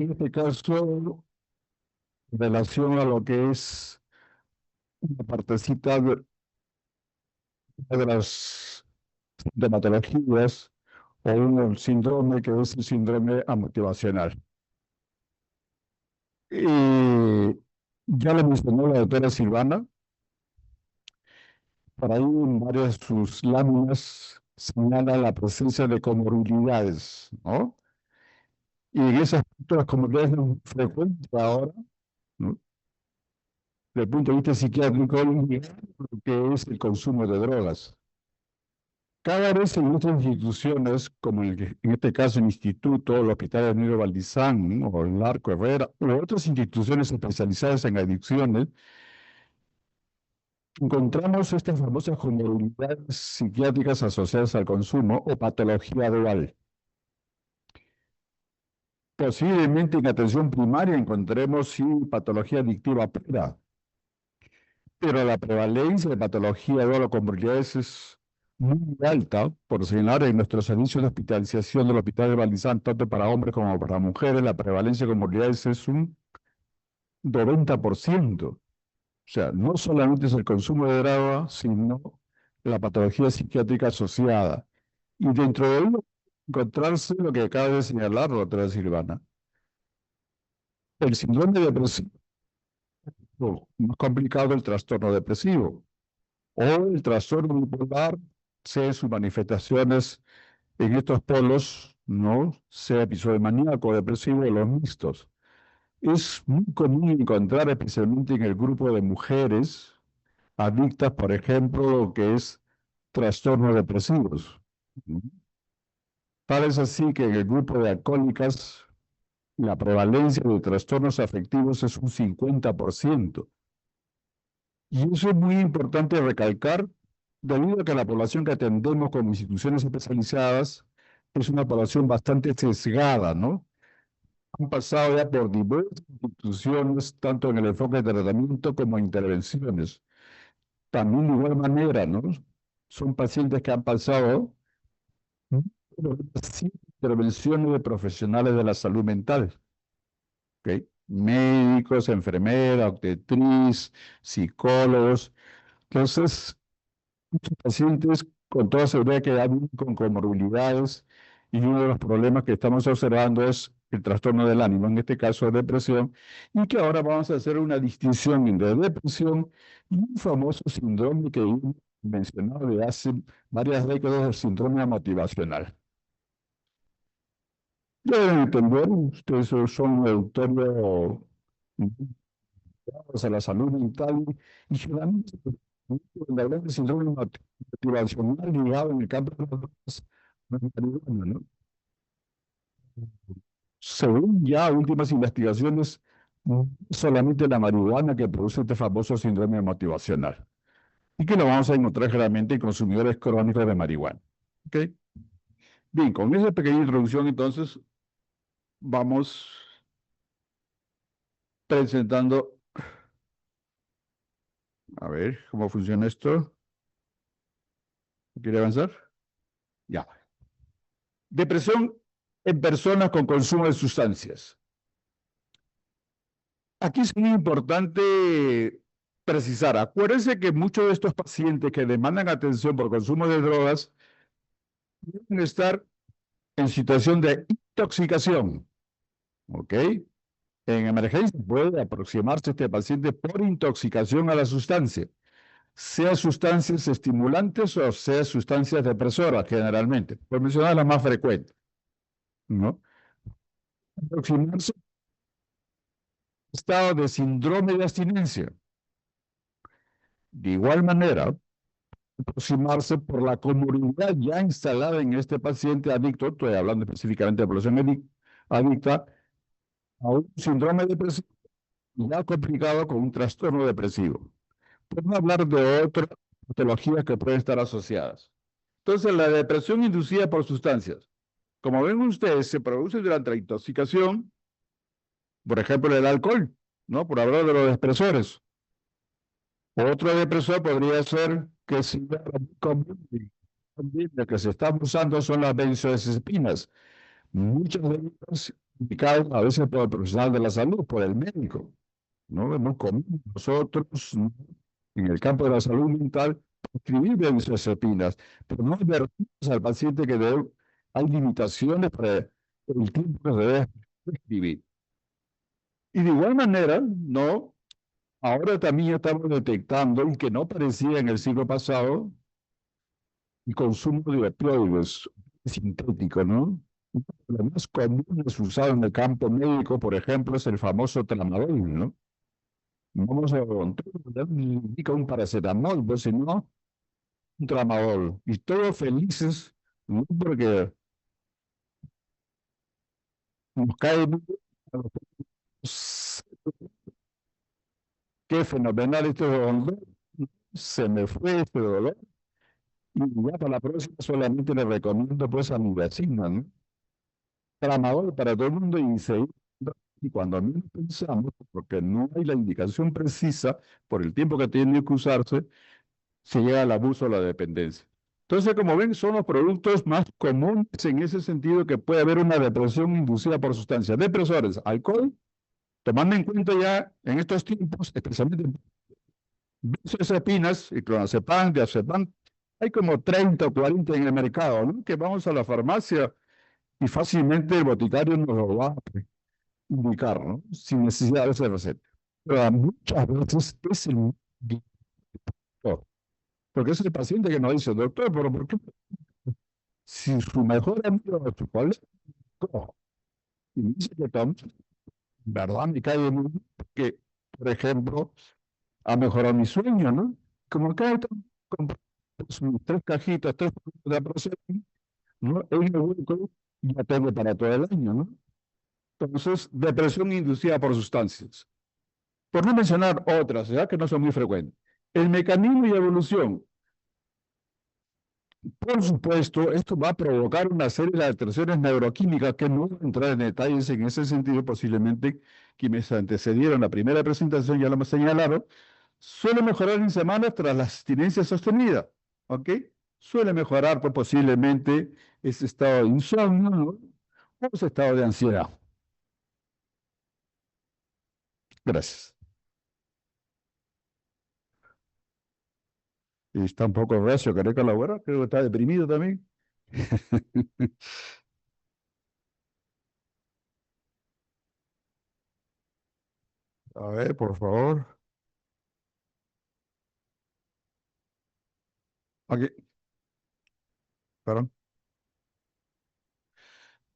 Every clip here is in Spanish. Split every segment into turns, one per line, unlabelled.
en este caso, en relación a lo que es una partecita de las dermatologías o un síndrome que es el síndrome amotivacional. Y ya lo mencionó la doctora Silvana, por ahí en varias de sus láminas señala la presencia de comorbilidades, ¿no? Y en ese aspecto las comorbilidades no es frecuente ahora, ¿no? Desde el punto de vista psiquiátrico, lo que es el consumo de drogas. Cada vez en otras instituciones, como en este caso el Instituto, el Hospital de Nilo Valdizán, ¿no? O el Arco Herrera, u otras instituciones especializadas en adicciones, encontramos estas famosas comorbilidades psiquiátricas asociadas al consumo o patología dual. Posiblemente en atención primaria encontremos sí patología adictiva pura, pero la prevalencia de patología dual o comorbilidades es muy alta. Por señalar, en nuestros servicios de hospitalización del Hospital de Valdizán, tanto para hombres como para mujeres, la prevalencia de comorbilidades es un 90%. O sea, no solamente es el consumo de droga, sino la patología psiquiátrica asociada. Y dentro de ello, encontrarse lo que acaba de señalar la doctora Silvana, el síndrome depresivo, o más complicado, el trastorno depresivo, o el trastorno bipolar, sea sus manifestaciones en estos polos, ¿no? Sea episodio maníaco, depresivo o los mixtos. Es muy común encontrar, especialmente en el grupo de mujeres adictas, por ejemplo, lo que es trastornos depresivos. Tal es así que en el grupo de alcohólicas la prevalencia de trastornos afectivos es un 50%. Y eso es muy importante recalcar, debido a que la población que atendemos como instituciones especializadas es una población bastante sesgada, ¿no? Han pasado ya por diversas instituciones, tanto en el enfoque de tratamiento como intervenciones. También de igual manera, ¿no? Son pacientes que han pasado, ¿no? por intervenciones de profesionales de la salud mental, ¿ok? Médicos, enfermeras, obstetriz, psicólogos. Entonces, muchos pacientes con toda seguridad que vienen con comorbilidades y uno de los problemas que estamos observando es el trastorno del ánimo, en este caso depresión, y que ahora vamos a hacer una distinción entre depresión y un famoso síndrome que hemos mencionado de hace varias décadas, el síndrome motivacional. Deben entender, ustedes son auditorio a la salud mental y generalmente cuando hablamos de síndrome motivacional ligado en el campo de las drogas, no es marihuana, ¿no? Según ya últimas investigaciones, no es solamente la marihuana que produce este famoso síndrome motivacional y que lo vamos a encontrar generalmente en consumidores crónicos de marihuana. ¿Ok? Bien, con esa pequeña introducción entonces vamos presentando, a ver cómo funciona esto. ¿Quiere avanzar? Ya. Depresión en personas con consumo de sustancias. Aquí es muy importante precisar, acuérdense que muchos de estos pacientes que demandan atención por consumo de drogas deben estar en situación de intoxicación, ¿ok? En emergencia puede aproximarse este paciente por intoxicación a la sustancia, sea sustancias estimulantes o sea sustancias depresoras generalmente, por mencionar las más frecuentes, ¿no? Aproximarse estado de síndrome de abstinencia. De igual manera, aproximarse por la comorbilidad ya instalada en este paciente adicto, estoy hablando específicamente de población adicta, a un síndrome depresivo ya complicado con un trastorno depresivo. Por no hablar de otras patologías que pueden estar asociadas. Entonces, la depresión inducida por sustancias, como ven ustedes, se produce durante la intoxicación, por ejemplo, el alcohol, ¿no? Por hablar de los depresores. Otro depresor podría ser que si lo que se está usando son las benzodiazepinas, Muchas de ellas indicadas a veces por el profesional de la salud, por el médico, ¿no? Es muy común nosotros, ¿no? En el campo de la salud mental, prescribir benzodiazepinas, pero no advertimos al paciente que hay limitaciones para el tiempo que se debe prescribir. Y de igual manera, ¿no? Ahora también estamos detectando, y que no parecía en el siglo pasado, el consumo de opioides sintéticos, ¿no? Lo más común es usado en el campo médico, por ejemplo, es el famoso tramadol, ¿no? Vamos a encontrar, indica un paracetamol, pues si no, un tramadol. Y todos felices, ¿no? Porque nos cae bien, qué fenomenal este dolor, se me fue este dolor. Y ya para la próxima solamente le recomiendo pues a mi vecina, ¿no? Tramador para todo el mundo y seguir. Y cuando menos pensamos, porque no hay la indicación precisa por el tiempo que tiene que usarse, se llega al abuso o la dependencia. Entonces, como ven, son los productos más comunes en ese sentido que puede haber una depresión inducida por sustancias. Depresores, alcohol, tomando en cuenta ya en estos tiempos, especialmente benzodiazepinas y clonazepam, diazepam, hay como 30 o 40 en el mercado, ¿no? Que vamos a la farmacia y fácilmente el boticario nos lo va a indicar, ¿no? Sin necesidad de esa receta. Pero muchas veces es el doctor, porque es el paciente que nos dice, doctor, pero ¿por qué si su mejor amigo o su colega y me dice que toma, verdad, me cae muy bien, porque, por ejemplo, ha mejorado mi sueño, ¿no? Como acá con mis 3 cajitas, 3 de aproximación, ¿no? En el hueco ya tengo para todo el año, ¿no? Entonces, depresión inducida por sustancias. Por no mencionar otras, ¿ya? Que no son muy frecuentes. El mecanismo y evolución. Por supuesto, esto va a provocar una serie de alteraciones neuroquímicas que no voy a entrar en detalles en ese sentido, posiblemente quienes antecedieron la primera presentación ya lo hemos señalado, suele mejorar en semanas tras la abstinencia sostenida, ¿ok? Suele mejorar pues, posiblemente ese estado de insomnio, ¿no? O ese estado de ansiedad. Gracias. Y está un poco recio, ¿querés colaborar? Creo que está deprimido también. A ver, por favor. Aquí, perdón.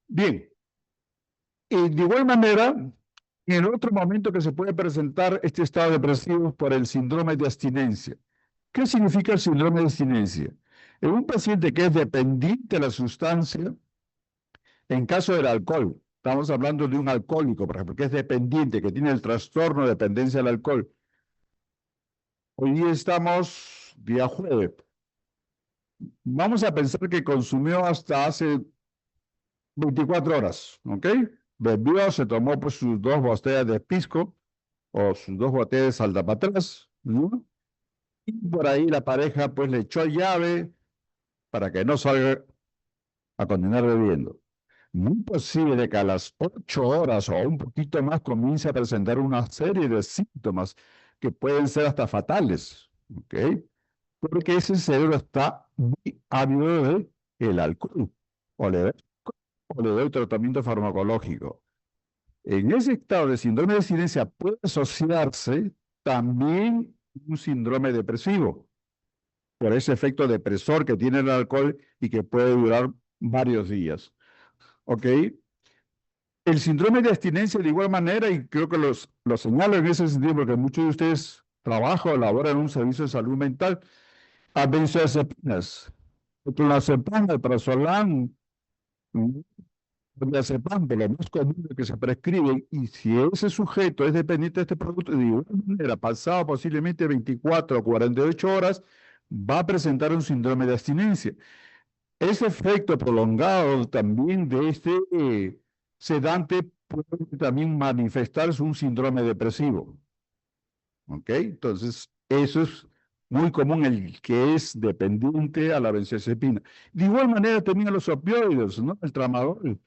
Bien, y de igual manera, en otro momento que se puede presentar este estado depresivo por el síndrome de abstinencia. ¿Qué significa el síndrome de abstinencia? En un paciente que es dependiente de la sustancia, en caso del alcohol, estamos hablando de un alcohólico, por ejemplo, que es dependiente, que tiene el trastorno de dependencia al alcohol. Hoy día estamos día jueves. Vamos a pensar que consumió hasta hace 24 horas, ¿ok? Bebió, se tomó pues sus 2 botellas de pisco o sus 2 botellas de salda para atrás, ¿no? Y por ahí la pareja pues le echó llave para que no salga a continuar bebiendo. Muy posible que a las 8 horas o un poquito más comience a presentar una serie de síntomas que pueden ser hasta fatales, ¿ok? Porque ese cerebro está muy ávido de el alcohol o le da el tratamiento farmacológico. En ese estado de síndrome de abstinencia puede asociarse también un síndrome depresivo por ese efecto depresor que tiene el alcohol y que puede durar varios días. ¿Ok? El síndrome de abstinencia de igual manera, y creo que lo señalo en ese sentido porque muchos de ustedes trabajan o laboran en un servicio de salud mental, a benzodiazepinas, clonazepam, alprazolam, diazepam, de lo más común que se prescriben, y si ese sujeto es dependiente de este producto, de igual manera, pasado posiblemente 24 o 48 horas, va a presentar un síndrome de abstinencia. Ese efecto prolongado también de este sedante puede también manifestarse un síndrome depresivo. ¿Ok? Entonces, eso es muy común, el que es dependiente a la benzodiazepina. De igual manera también a los opioides, ¿no? El tramadol.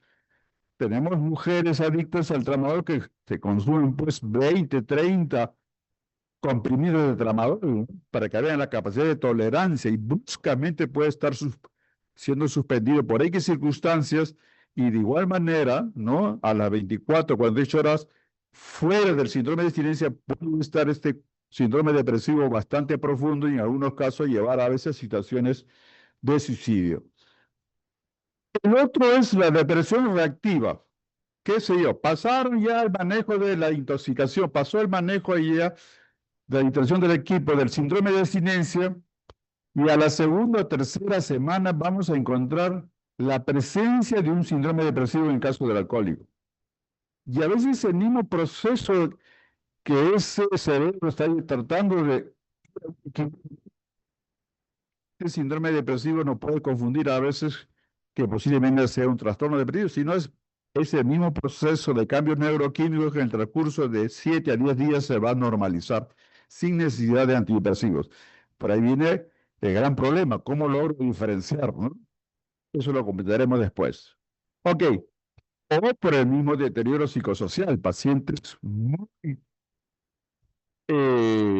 Tenemos mujeres adictas al tramadol que se consumen pues 20, 30 comprimidos de tramadol, ¿no? Para que vean la capacidad de tolerancia y bruscamente puede estar siendo suspendido por X circunstancias y de igual manera, ¿no? A las 24, 48 horas fuera del síndrome de abstinencia puede estar este síndrome depresivo bastante profundo y en algunos casos llevar a veces a situaciones de suicidio. El otro es la depresión reactiva. ¿Qué sé yo? Pasaron ya el manejo de la intoxicación, pasó el manejo ya de la interacción del equipo del síndrome de abstinencia y a la segunda o tercera semana vamos a encontrar la presencia de un síndrome depresivo en el caso del alcohólico. Y a veces el mismo proceso que ese cerebro está tratando de... que el síndrome depresivo no puede confundir a veces que posiblemente sea un trastorno depresivo, sino es ese mismo proceso de cambios neuroquímicos que en el transcurso de 7 a 10 días se va a normalizar sin necesidad de antidepresivos. Por ahí viene el gran problema, ¿cómo logro diferenciar, no? Eso lo comentaremos después. Ok, o por el mismo deterioro psicosocial, pacientes muy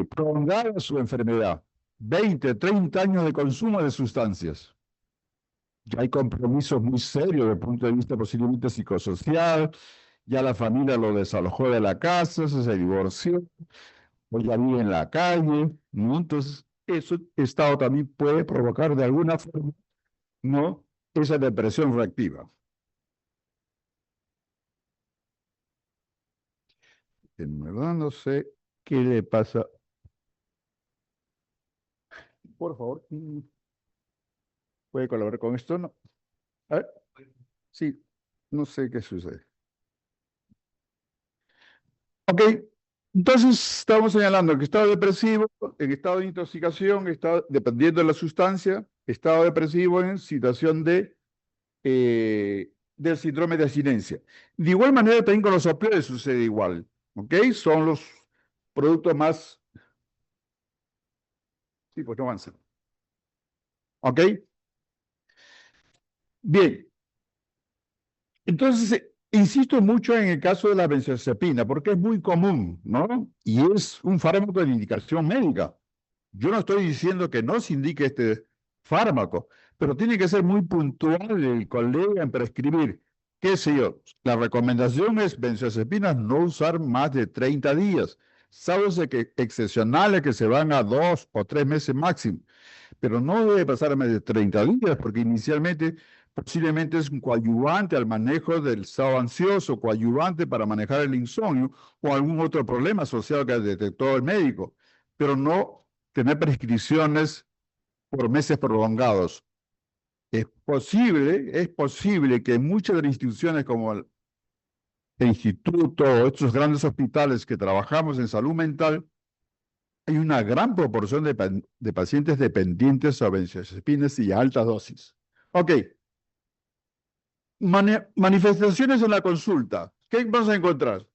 prolongada su enfermedad, 20, 30 años de consumo de sustancias. Ya hay compromisos muy serios desde el punto de vista posiblemente psicosocial, ya la familia lo desalojó de la casa, se divorció, o ya vive en la calle, ¿no? Entonces, eso estado también puede provocar de alguna forma, ¿no? Esa depresión reactiva. En verdad no sé qué le pasa. Por favor, ¿puede colaborar con esto? No. A ver, sí, no sé qué sucede. Ok, entonces estamos señalando que estado depresivo, en estado de intoxicación, dependiendo de la sustancia, estado depresivo en situación del síndrome de abstinencia. De igual manera también con los opioides sucede igual, ¿ok? Son los productos más... Sí, pues no avanza. ¿Ok? Bien, entonces insisto mucho en el caso de la benzodiazepina porque es muy común, ¿no? Y es un fármaco de indicación médica. Yo no estoy diciendo que no se indique este fármaco, pero tiene que ser muy puntual el colega en prescribir. ¿Qué sé yo? La recomendación es benzodiazepinas no usar más de 30 días, salvo que excepcionales que se van a 2 o 3 meses máximo, pero no debe pasar más de 30 días porque inicialmente posiblemente es un coadyuvante al manejo del estado ansioso, coadyuvante para manejar el insomnio o algún otro problema asociado que detectó el médico, pero no tener prescripciones por meses prolongados. Es posible que muchas de las instituciones como el instituto o estos grandes hospitales que trabajamos en salud mental, hay una gran proporción de pacientes dependientes a benzodiazepinas y a altas dosis. Ok, manifestaciones en la consulta. ¿Qué vamos a encontrar?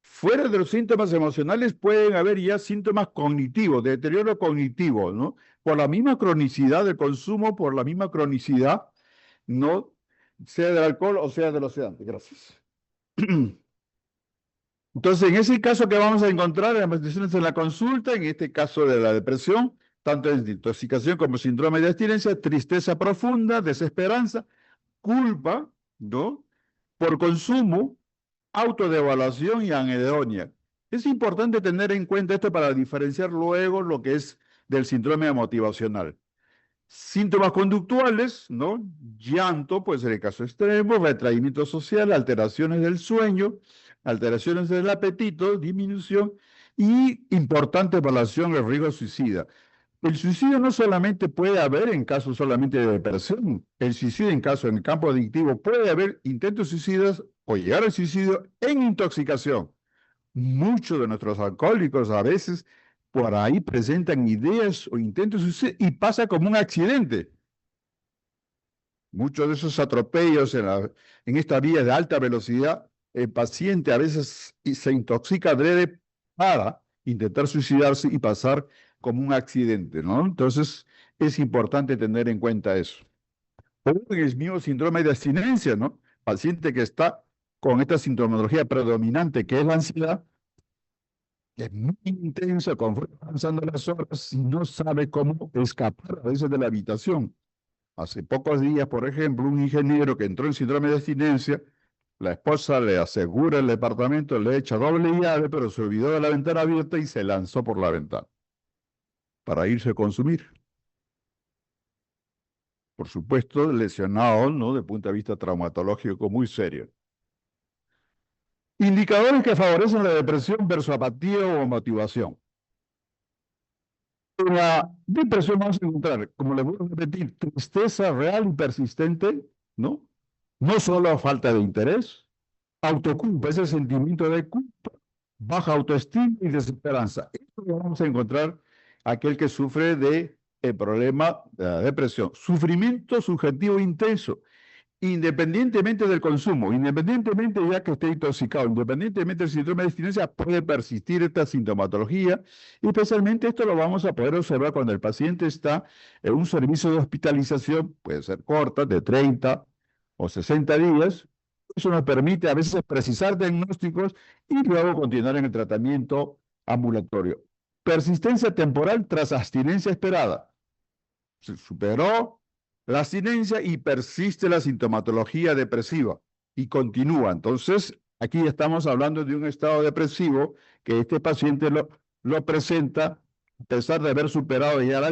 Fuera de los síntomas emocionales pueden haber ya síntomas cognitivos, de deterioro cognitivo, ¿no? Por la misma cronicidad del consumo, por la misma cronicidad, ¿no? Sea del alcohol o sea de los sedantes. Gracias. Entonces, en ese caso que vamos a encontrar en las manifestaciones en la consulta, en este caso de la depresión, tanto en intoxicación como síndrome de abstinencia, tristeza profunda, desesperanza, culpa, ¿no? Por consumo, autodevaluación y anedonia. Es importante tener en cuenta esto para diferenciar luego lo que es del síndrome motivacional. Síntomas conductuales, ¿no? Llanto, puede ser el caso extremo, retraimiento social, alteraciones del sueño, alteraciones del apetito, disminución y importante evaluación del riesgo suicida. El suicidio no solamente puede haber en casos solamente de depresión, el suicidio en el campo adictivo puede haber intentos suicidas o llegar al suicidio en intoxicación. Muchos de nuestros alcohólicos a veces por ahí presentan ideas o intentos de suicidio y pasa como un accidente. Muchos de esos atropellos en esta vía de alta velocidad, el paciente a veces se intoxica adrede para intentar suicidarse y pasar como un accidente, ¿no? Entonces, es importante tener en cuenta eso. O en el mismo síndrome de abstinencia, ¿no? Paciente que está con esta sintomatología predominante que es la ansiedad, que es muy intensa conforme van avanzando las horas y no sabe cómo escapar a veces de la habitación. Hace pocos días, por ejemplo, un ingeniero que entró en síndrome de abstinencia, la esposa le asegura el departamento, le echa doble llave, pero se olvidó de la ventana abierta y se lanzó por la ventana para irse a consumir. Por supuesto, lesionado, ¿no? Desde el punto de vista traumatológico muy serio. Indicadores que favorecen la depresión versus apatía o motivación. En la depresión vamos a encontrar, como les voy a repetir, tristeza real y persistente, ¿no? No solo falta de interés, autoculpa, ese sentimiento de culpa, baja autoestima y desesperanza. Esto lo vamos a encontrar aquel que sufre de el problema de la depresión. Sufrimiento subjetivo intenso, independientemente del consumo, independientemente ya que esté intoxicado, independientemente del síndrome de abstinencia, puede persistir esta sintomatología y especialmente esto lo vamos a poder observar cuando el paciente está en un servicio de hospitalización, puede ser corta, de 30 o 60 días. Eso nos permite a veces precisar diagnósticos y luego continuar en el tratamiento ambulatorio. Persistencia temporal tras abstinencia esperada. Se superó la abstinencia y persiste la sintomatología depresiva y continúa. Entonces, aquí estamos hablando de un estado depresivo que este paciente lo presenta a pesar de haber superado ya la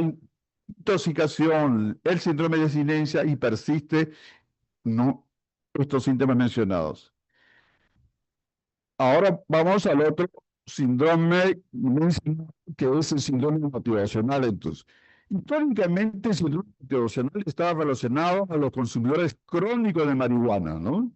intoxicación, el síndrome de abstinencia y persiste no, estos síntomas mencionados. Ahora vamos al otro síndrome mencionado, que es el síndrome motivacional. Entonces, históricamente el síndrome motivacional estaba relacionado a los consumidores crónicos de marihuana, ¿no?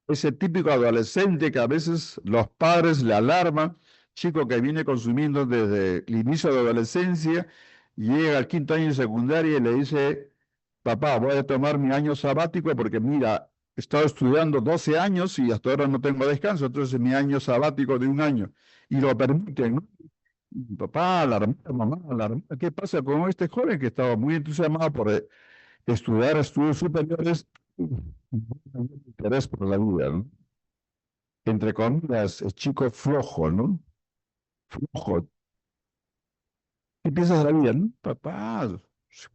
Ese típico adolescente que a veces los padres le alarman, chico que viene consumiendo desde el inicio de la adolescencia, llega al quinto año de secundaria y le dice, papá, voy a tomar mi año sabático porque mira, he estado estudiando 12 años y hasta ahora no tengo descanso, entonces mi año sabático de un año. Y lo permiten, ¿no? Y papá, alarmado, mamá, alarmado. ¿Qué pasa con este joven que estaba muy entusiasmado por estudiar estudios superiores? Interés por la vida, ¿no? Entre comillas, el chico flojo, ¿no? Flojo. ¿Qué piensas de la vida, no? Papá,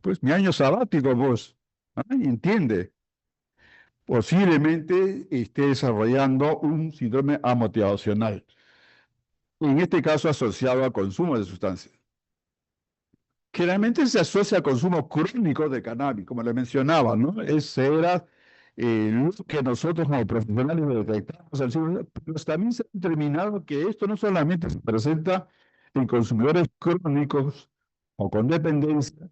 pues mi año sabático, vos. Ay, entiende. Posiblemente esté desarrollando un síndrome amotivacional, en este caso asociado al consumo de sustancias. Generalmente se asocia al consumo crónico de cannabis, como le mencionaba, ¿no? Ese era lo que nosotros como profesionales detectamos, pero también se ha determinado que esto no solamente se presenta en consumidores crónicos o con dependencia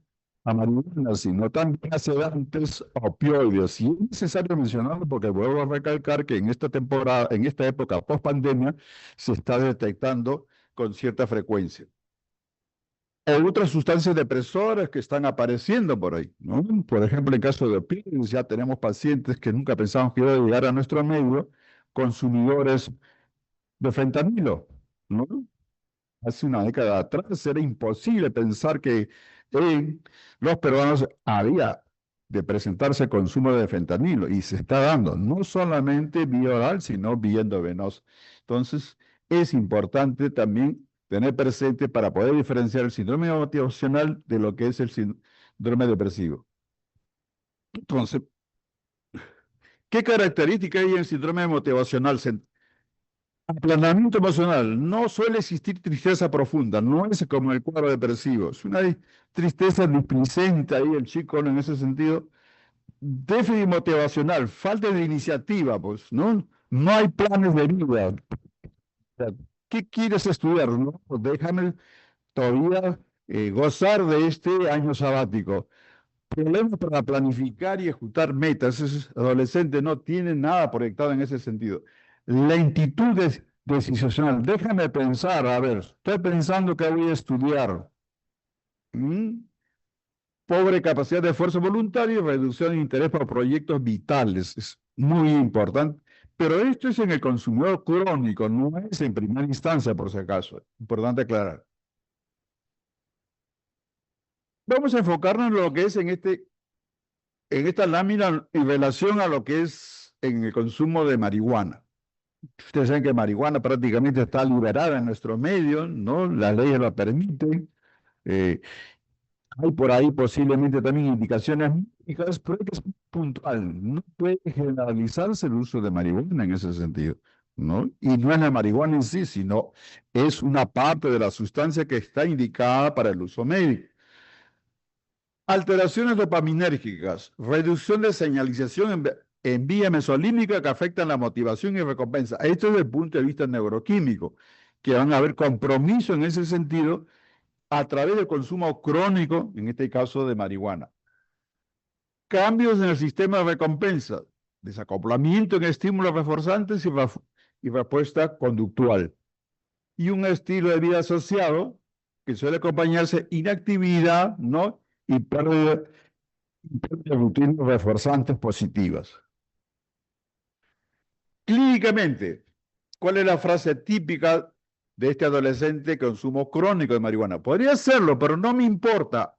a marihuana, sino también a sedantes, a opioides. Y es necesario mencionarlo porque vuelvo a recalcar que en esta temporada, en esta época post pandemia, se está detectando con cierta frecuencia o otras sustancias depresoras que están apareciendo por ahí, ¿no? Por ejemplo, en caso de opioides, ya tenemos pacientes que nunca pensamos que iba a llegar a nuestro medio, consumidores de fentanilo, ¿no? Hace una década atrás era imposible pensar que en los peruanos había de presentarse consumo de fentanilo y se está dando, no solamente vía oral, sino vía endovenosa. Entonces, es importante también tener presente para poder diferenciar el síndrome motivacional de lo que es el síndrome depresivo. Entonces, ¿qué características hay en el síndrome motivacional? Aplanamiento emocional. No suele existir tristeza profunda, no es como el cuadro depresivo. Es una tristeza displicente ahí el chico, ¿no? En ese sentido. Déficit motivacional, falta de iniciativa, pues, ¿no? No hay planes de vida. O sea, ¿qué quieres estudiar? ¿No? Pues déjame todavía gozar de este año sabático. Problemas para planificar y ejecutar metas. Ese adolescente no tiene nada proyectado en ese sentido. Lentitud decisional. Déjame pensar, a ver, estoy pensando que voy a estudiar. ¿Mm? Pobre capacidad de esfuerzo voluntario y reducción de interés por proyectos vitales. Es muy importante. Pero esto es en el consumidor crónico, no es en primera instancia, por si acaso. Importante aclarar. Vamos a enfocarnos en lo que es en esta lámina en relación a lo que es en el consumo de marihuana. Ustedes saben que marihuana prácticamente está liberada en nuestro medio, ¿no? Las leyes lo permiten. Eh, Hay por ahí posiblemente también indicaciones médicas, pero hay que ser puntual. No puede generalizarse el uso de marihuana en ese sentido, ¿no? Y no es la marihuana en sí, sino es una parte de la sustancia que está indicada para el uso médico. Alteraciones dopaminérgicas, reducción de señalización en vía mesolímbica que afectan la motivación y recompensa. Esto desde el punto de vista neuroquímico, que van a haber compromiso en ese sentido a través del consumo crónico, en este caso de marihuana. Cambios en el sistema de recompensa, desacoplamiento en estímulos reforzantes y respuesta conductual. Y un estilo de vida asociado que suele acompañarse inactividad, ¿no? Y pérdida de rutinas reforzantes positivas. Clínicamente, ¿cuál es la frase típica de este adolescente consumo crónico de marihuana? Podría hacerlo, pero no me importa.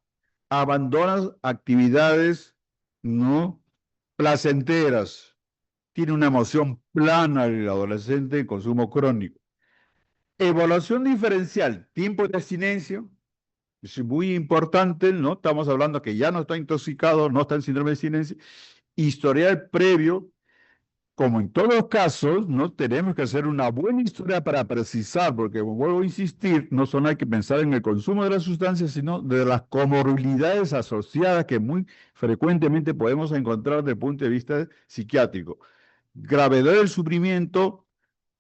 Abandonas actividades no placenteras. Tiene una emoción plana el adolescente en consumo crónico. Evaluación diferencial, tiempo de abstinencia, es muy importante, ¿no? Estamos hablando que ya no está intoxicado, no está en síndrome de abstinencia. Historial previo, como en todos los casos, no tenemos que hacer una buena historia para precisar, porque vuelvo a insistir, no solo hay que pensar en el consumo de las sustancias, sino de las comorbilidades asociadas que muy frecuentemente podemos encontrar desde el punto de vista psiquiátrico. Gravedad del sufrimiento,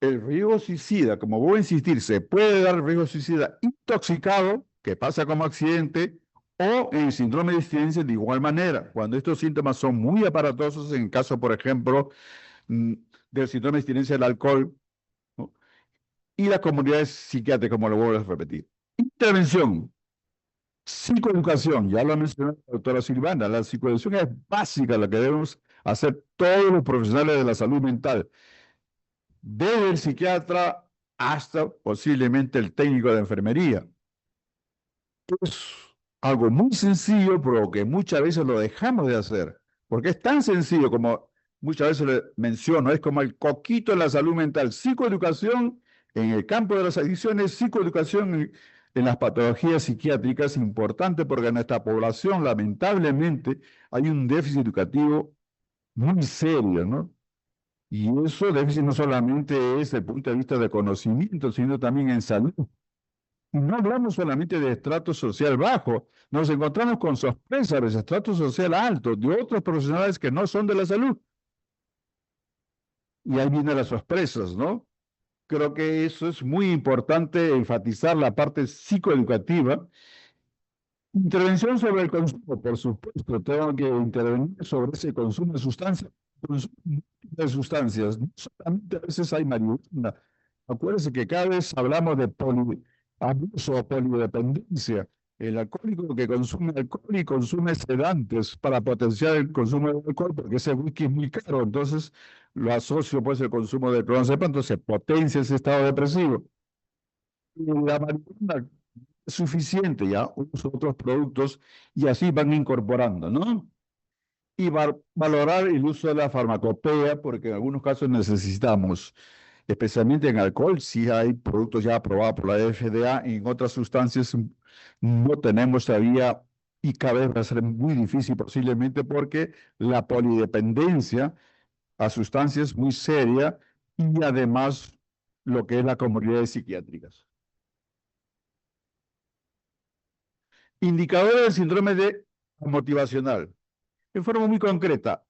el riesgo suicida, como voy a insistir, se puede dar el riesgo suicida intoxicado, que pasa como accidente, o en síndrome de abstinencia de igual manera, cuando estos síntomas son muy aparatosos, en el caso, por ejemplo, mm, del síndrome de abstinencia del alcohol, ¿no? Y las comunidades psiquiátricas, como lo vuelvo a repetir. Intervención, psicoeducación, ya lo ha mencionado la doctora Silvana, la psicoeducación es básica, la que debemos hacer todos los profesionales de la salud mental, desde el psiquiatra hasta posiblemente el técnico de enfermería. Es algo muy sencillo, pero que muchas veces lo dejamos de hacer, porque es tan sencillo como muchas veces le menciono, es como el coquito en la salud mental, psicoeducación en el campo de las adicciones, psicoeducación en las patologías psiquiátricas, importante porque en nuestra población lamentablemente hay un déficit educativo muy serio, ¿no? Y eso déficit no solamente es desde el punto de vista de conocimiento, sino también en salud. Y no hablamos solamente de estrato social bajo, nos encontramos con sorpresas de estrato social alto, de otros profesionales que no son de la salud. Y ahí vienen las sorpresas, ¿no? Creo que eso es muy importante enfatizar la parte psicoeducativa. Intervención sobre el consumo, por supuesto, tengo que intervenir sobre ese consumo de sustancias, consumo de sustancias. No solamente a veces hay marihuana. Acuérdense que cada vez hablamos de abuso o polidependencia. El alcohólico que consume alcohol y consume sedantes para potenciar el consumo de alcohol, porque ese whisky es muy caro, entonces lo asocio pues el consumo de clonazepam, entonces potencia ese estado depresivo. Y la marihuana suficiente, ya uso otros productos y así van incorporando, ¿no? Y valorar el uso de la farmacopea, porque en algunos casos necesitamos, especialmente en alcohol, si hay productos ya aprobados por la FDA, en otras sustancias no tenemos todavía y cada vez va a ser muy difícil posiblemente porque la polidependencia a sustancias es muy seria y además lo que es la comorbilidades psiquiátricas. Indicadores del síndrome de motivacional. En forma muy concreta,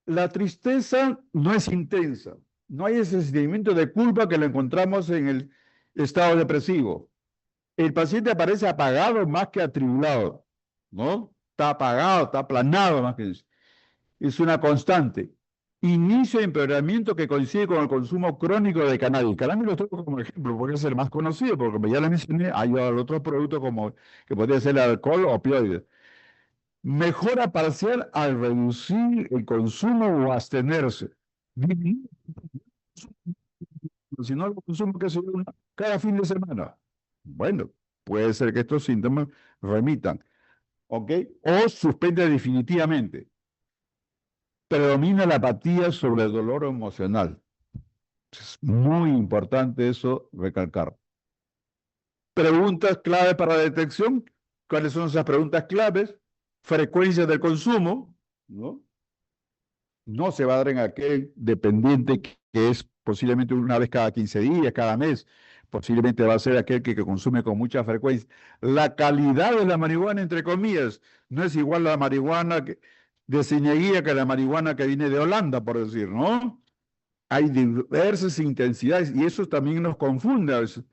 la tristeza no es intensa. No hay ese sentimiento de culpa que lo encontramos en el estado depresivo. El paciente aparece apagado más que atribulado, ¿no? Está apagado, está aplanado más que eso. Es una constante. Inicio de empeoramiento que coincide con el consumo crónico de cannabis. Cannabis lo toco como ejemplo porque es el más conocido, porque como ya le mencioné, hay otros productos como que podría ser el alcohol o opioides. Mejora parcial al reducir el consumo o abstenerse. Disminuye, si no lo consumo, que se cada fin de semana. Bueno, puede ser que estos síntomas remitan, ¿ok? O suspende definitivamente. Predomina la apatía sobre el dolor emocional. Es muy importante eso recalcar. Preguntas clave para la detección. ¿Cuáles son esas preguntas claves? Frecuencia del consumo, ¿no? No se va a dar en aquel dependiente que es posiblemente una vez cada 15 días, cada mes. Posiblemente va a ser aquel que consume con mucha frecuencia. La calidad de la marihuana, entre comillas, no es igual la marihuana de Cieneguía que la marihuana que viene de Holanda, por decir, ¿no? Hay diversas intensidades y eso también nos confunde a veces.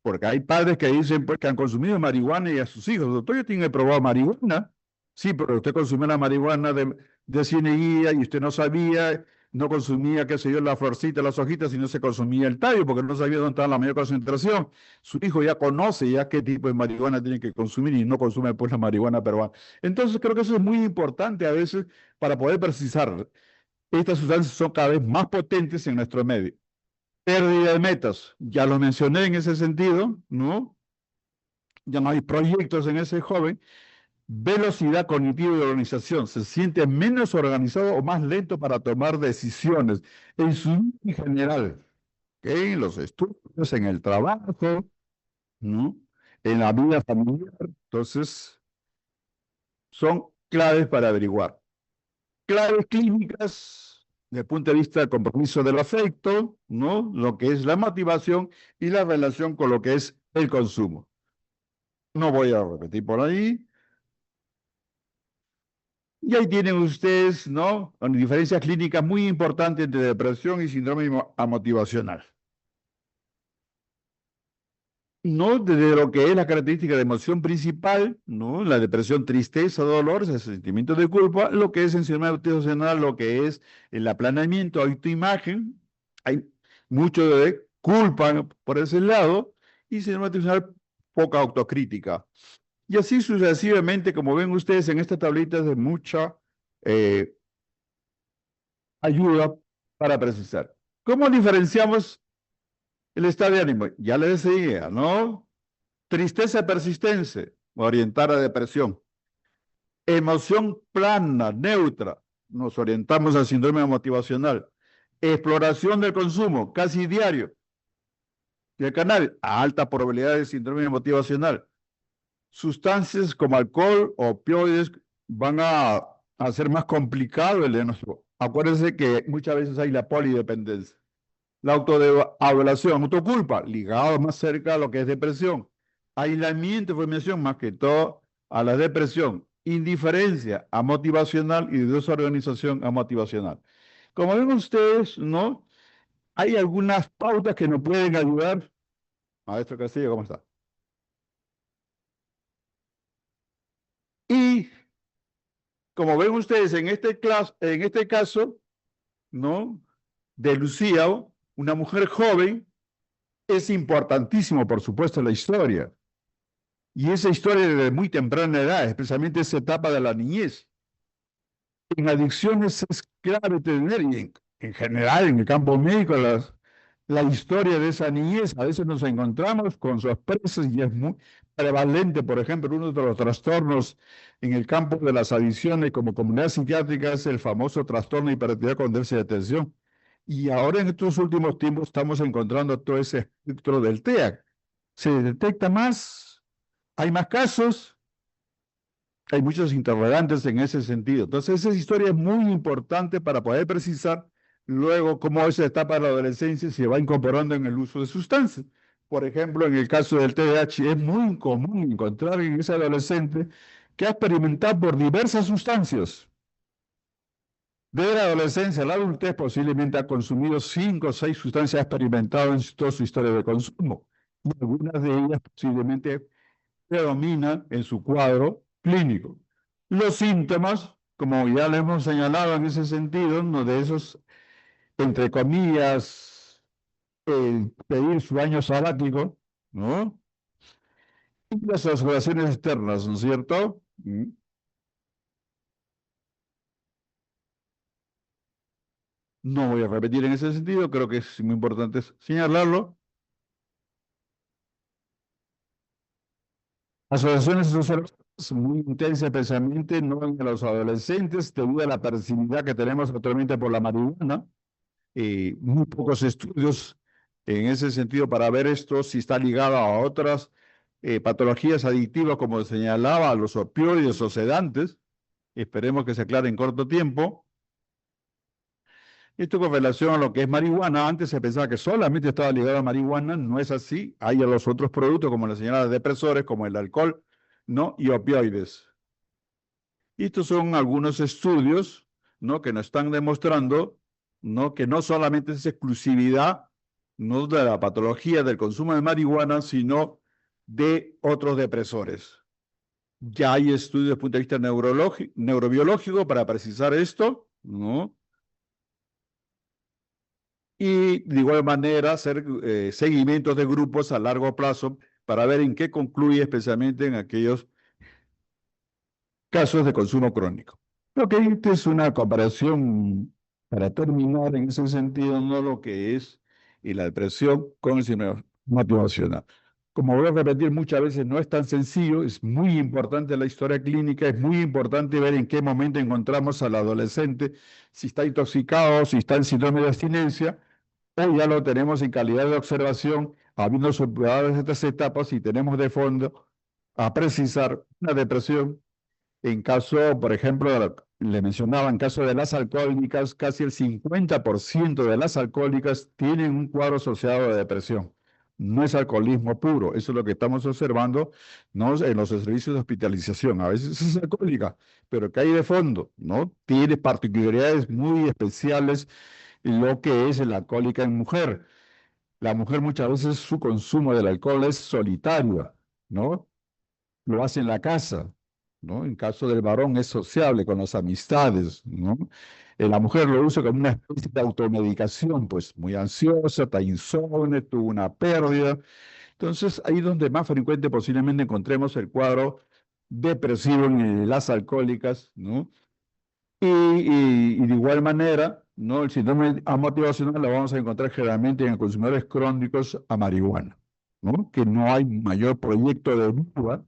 Porque hay padres que dicen pues, que han consumido marihuana y a sus hijos, doctor, yo tengo probado marihuana. Sí, pero usted consumió la marihuana de Cieneguía y usted no sabía, no consumía, qué sé yo, la florcita, las hojitas, sino se consumía el tallo porque no sabía dónde estaba la mayor concentración. Su hijo ya conoce ya qué tipo de marihuana tiene que consumir y no consume pues la marihuana peruana. Entonces creo que eso es muy importante a veces para poder precisar. Estas sustancias son cada vez más potentes en nuestro medio. Pérdida de metas, ya lo mencioné en ese sentido, ¿no? Ya no hay proyectos en ese joven. Velocidad cognitiva y organización, se siente menos organizado o más lento para tomar decisiones en su vida en general, ¿ok? En los estudios, en el trabajo, ¿no? En la vida familiar. Entonces, son claves para averiguar. Claves clínicas, desde el punto de vista del compromiso del afecto, ¿no? Lo que es la motivación y la relación con lo que es el consumo. No voy a repetir por ahí. Y ahí tienen ustedes, ¿no? Diferencias clínicas muy importantes entre depresión y síndrome amotivacional. No desde lo que es la característica de emoción principal, ¿no? La depresión, tristeza, dolor, ese sentimiento de culpa, lo que es en síndrome amotivacional, lo que es el aplanamiento, autoimagen, hay mucho de culpa por ese lado, y síndrome amotivacional, poca autocrítica. Y así sucesivamente, como ven ustedes en esta tablita de mucha ayuda para precisar. ¿Cómo diferenciamos el estado de ánimo? Ya les decía, ¿no? Tristeza persistente, orientar a depresión. Emoción plana, neutra, nos orientamos al síndrome motivacional. Exploración del consumo, casi diario. Y el canal, a alta probabilidad de síndrome motivacional. Sustancias como alcohol o opioides van a hacer más complicado el diagnóstico. Acuérdense que muchas veces hay la polidependencia. La autoevaluación, autoculpa, ligado más cerca a lo que es depresión. Aislamiento, formación, más que todo a la depresión. Indiferencia amotivacional y desorganización amotivacional. Como ven ustedes, ¿no? Hay algunas pautas que nos pueden ayudar. Maestro Castillo, ¿cómo está? Y como ven ustedes en este caso, ¿no? De Lucía, una mujer joven, es importantísimo, por supuesto, la historia. Y esa historia desde muy temprana edad, especialmente esa etapa de la niñez. En adicciones es clave tener, y en general en el campo médico, la historia de esa niñez. A veces nos encontramos con sorpresas y es muy prevalente, por ejemplo, uno de los trastornos en el campo de las adicciones como comunidad psiquiátrica es el famoso trastorno de hiperactividad con déficit de atención. Y ahora en estos últimos tiempos estamos encontrando todo ese espectro del TEA. Se detecta más, hay más casos, hay muchos interrogantes en ese sentido. Entonces, esa historia es muy importante para poder precisar luego cómo esa etapa de la adolescencia se va incorporando en el uso de sustancias. Por ejemplo, en el caso del TDAH, es muy común encontrar en ese adolescente que ha experimentado por diversas sustancias. Desde la adolescencia a la adultez posiblemente ha consumido 5 o 6 sustancias, ha experimentado en toda su historia de consumo. Y algunas de ellas posiblemente predomina en su cuadro clínico. Los síntomas, como ya le hemos señalado en ese sentido, uno de esos, entre comillas, el pedir su año sabático, ¿no? Y las observaciones externas, ¿no es cierto? No voy a repetir en ese sentido, creo que es muy importante señalarlo. Asociaciones sociales muy intensas, especialmente no en los adolescentes, debido a la permisividad que tenemos actualmente por la marihuana. muy pocos estudios en ese sentido para ver esto, si está ligado a otras patologías adictivas, como señalaba, a los opioides o sedantes. Esperemos que se aclare en corto tiempo. Esto con relación a lo que es marihuana, antes se pensaba que solamente estaba ligado a marihuana, no es así. Hay a los otros productos, como la señora, depresores, como el alcohol, ¿no? Y opioides. Y estos son algunos estudios, ¿no? Que nos están demostrando, ¿no? Que no solamente es exclusividad, no de la patología del consumo de marihuana, sino de otros depresores. Ya hay estudios desde el punto de vista neurobiológico para precisar esto, ¿no? Y de igual manera hacer seguimientos de grupos a largo plazo para ver en qué concluye, especialmente en aquellos casos de consumo crónico. Ok, esta es una comparación para terminar en ese sentido, no lo que es la depresión con el síndrome motivacional. Como voy a repetir muchas veces, no es tan sencillo, es muy importante la historia clínica, es muy importante ver en qué momento encontramos al adolescente, si está intoxicado, si está en síndrome de abstinencia, o ya lo tenemos en calidad de observación, habiendo superado estas etapas y tenemos de fondo a precisar una depresión. En caso, por ejemplo, le mencionaba, en caso de las alcohólicas, casi el 50% de las alcohólicas tienen un cuadro asociado de depresión. No es alcoholismo puro, eso es lo que estamos observando, ¿no? En los servicios de hospitalización. A veces es alcohólica, pero que hay de fondo, ¿no? Tiene particularidades muy especiales lo que es la alcohólica en mujer. La mujer muchas veces su consumo del alcohol es solitario, ¿no? Lo hace en la casa, ¿no? En caso del varón es sociable con las amistades, ¿no? La mujer lo usa como una especie de automedicación, pues muy ansiosa, está insomne, tuvo una pérdida. Entonces, ahí es donde más frecuente posiblemente encontremos el cuadro depresivo en las alcohólicas, ¿no? Y de igual manera, ¿no? El síndrome motivacional lo vamos a encontrar generalmente en consumidores crónicos a marihuana, ¿no? Que no hay mayor proyecto de vida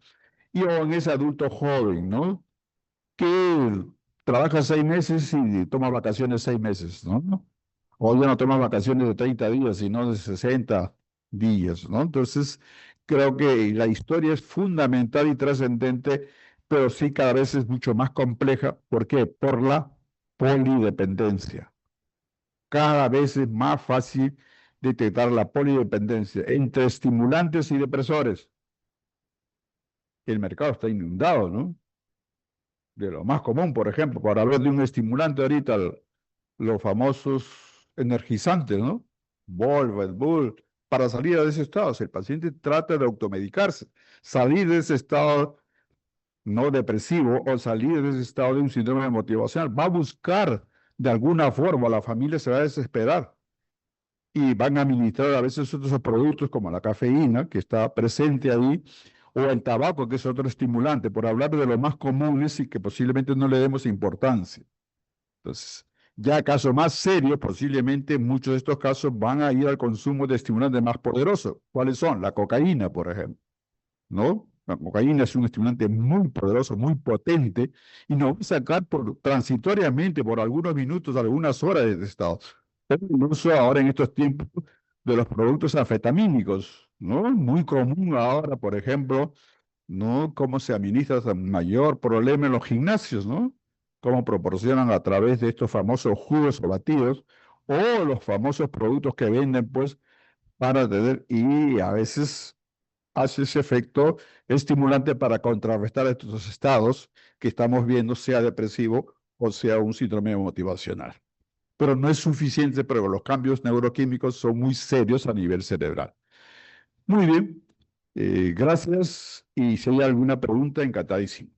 y o en ese adulto joven, ¿no? Que trabaja 6 meses y toma vacaciones 6 meses, ¿no? O ya no toma vacaciones de 30 días, sino de 60 días, ¿no? Entonces, creo que la historia es fundamental y trascendente, pero sí cada vez es mucho más compleja. ¿Por qué? Por la polidependencia. Cada vez es más fácil detectar la polidependencia entre estimulantes y depresores. El mercado está inundado, ¿no? De lo más común, por ejemplo, para hablar de un estimulante ahorita, los famosos energizantes, ¿no? Red Bull, para salir de ese estado. Si el paciente trata de automedicarse, salir de ese estado no depresivo o salir de ese estado de un síndrome motivacional, va a buscar de alguna forma, la familia se va a desesperar y van a administrar a veces otros productos como la cafeína, que está presente ahí, o el tabaco, que es otro estimulante, por hablar de los más comunes y que posiblemente no le demos importancia. Entonces, ya casos más serios, posiblemente muchos de estos casos van a ir al consumo de estimulantes más poderosos. ¿Cuáles son? La cocaína, por ejemplo, ¿no? La cocaína es un estimulante muy poderoso, muy potente, y nos va a sacar transitoriamente por algunos minutos, algunas horas de este estado. Pero el uso ahora en estos tiempos de los productos anfetamínicos, ¿no? Muy común ahora, por ejemplo, ¿no? Cómo se administra el mayor problema en los gimnasios, ¿no? Cómo proporcionan a través de estos famosos jugos o batidos, o los famosos productos que venden, pues, para tener, y a veces hace ese efecto estimulante para contrarrestar estos estados que estamos viendo, sea depresivo o sea un síndrome motivacional. Pero no es suficiente, pero los cambios neuroquímicos son muy serios a nivel cerebral. Muy bien, gracias. Y si hay alguna pregunta, encantadísimo.